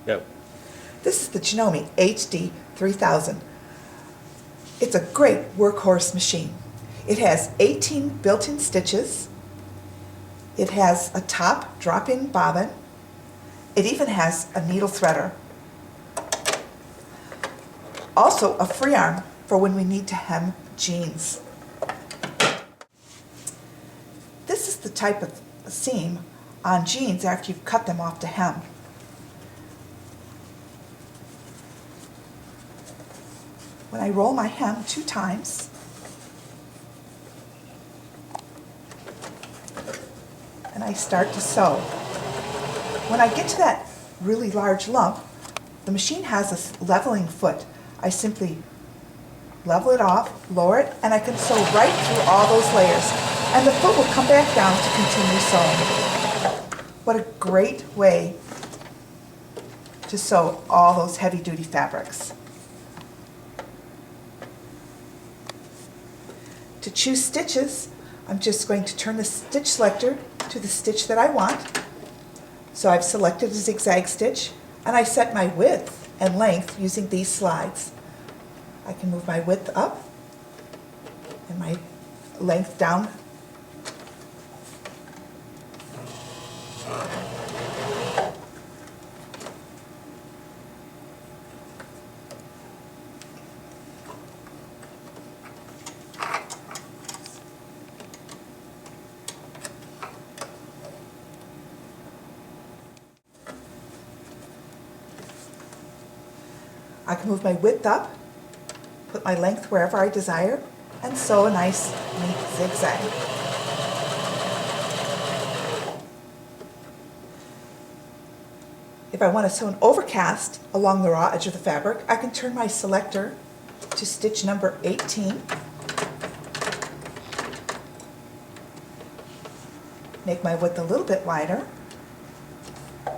Yep. This is the Janome HD3000. It's a great workhorse machine. It has 18 built-in stitches. It has a top drop-in bobbin. It even has a needle threader. Also a free arm for when we need to hem jeans. This is the type of seam on jeans after you've cut them off to hem. When I roll my hem 2 times, and I start to sew. When I get to that really large lump, the machine has a leveling foot. I simply level it off, lower it, and I can sew right through all those layers. And the foot will come back down to continue sewing. What a great way to sew all those heavy-duty fabrics. To choose stitches, I'm just going to turn the stitch selector to the stitch that I want. So I've selected a zigzag stitch, and I set my width and length using these slides. I can move my width up and my length down. I can move my width up, put my length wherever I desire, and sew a nice, neat zigzag. If I want to sew an overcast along the raw edge of the fabric, I can turn my selector to stitch number 18. Make my width a little bit wider,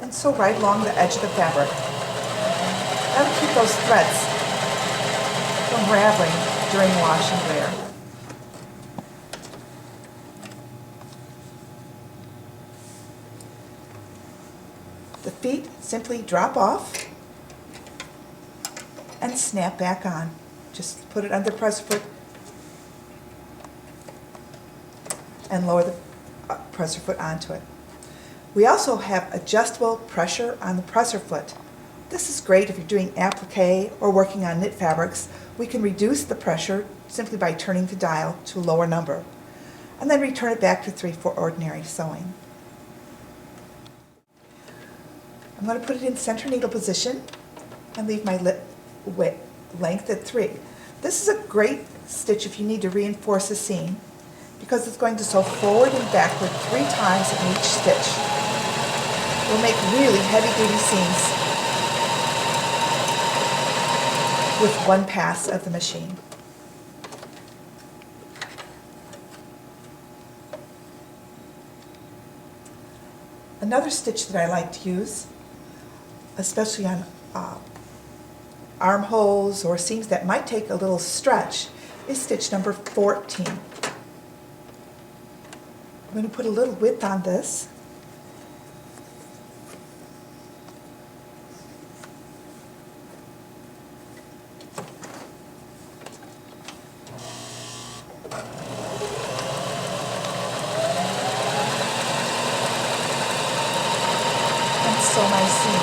and sew right along the edge of the fabric. That'll keep those threads from raveling during wash and wear. The feet simply drop off and snap back on. Just put it under the presser foot and lower the presser foot onto it. We also have adjustable pressure on the presser foot. This is great if you're doing applique or working on knit fabrics. We can reduce the pressure simply by turning the dial to a lower number, and then return it back to 3 for ordinary sewing. I'm going to put it in center needle position and leave my length at 3. This is a great stitch if you need to reinforce a seam, because it's going to sew forward and backward 3 times in each stitch. It will make really heavy-duty seams with one pass of the machine. Another stitch that I like to use, especially on armholes or seams that might take a little stretch, is stitch number 14. I'm going to put a little width on this. Sew my seam.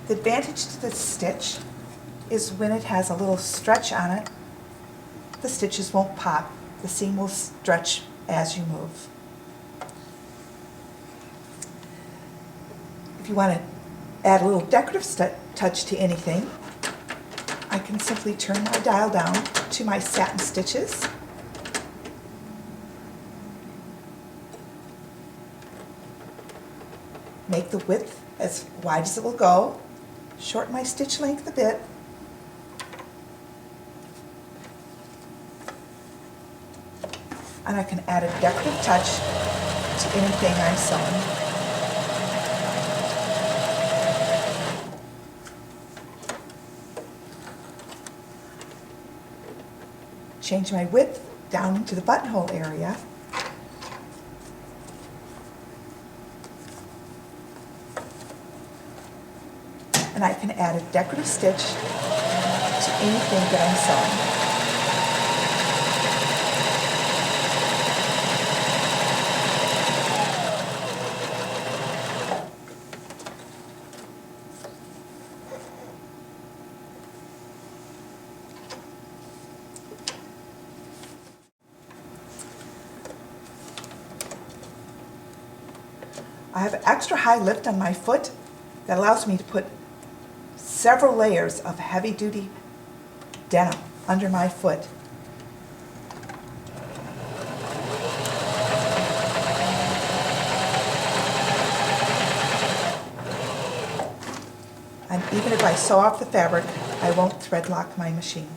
The advantage to this stitch is when it has a little stretch on it, the stitches won't pop. The seam will stretch as you move. If you want to add a little decorative touch to anything, I can simply turn my dial down to my Satin Stitches. Make the width as wide as it will go, shorten my stitch length a bit, and I can add a decorative touch to anything I'm sewing. Change my width down into the buttonhole area. and I can add a decorative stitch to anything that I'm sewing. I have extra high lift on my foot that allows me to put several layers of heavy-duty denim under my foot. And even if I sew off the fabric, I won't thread lock my machine.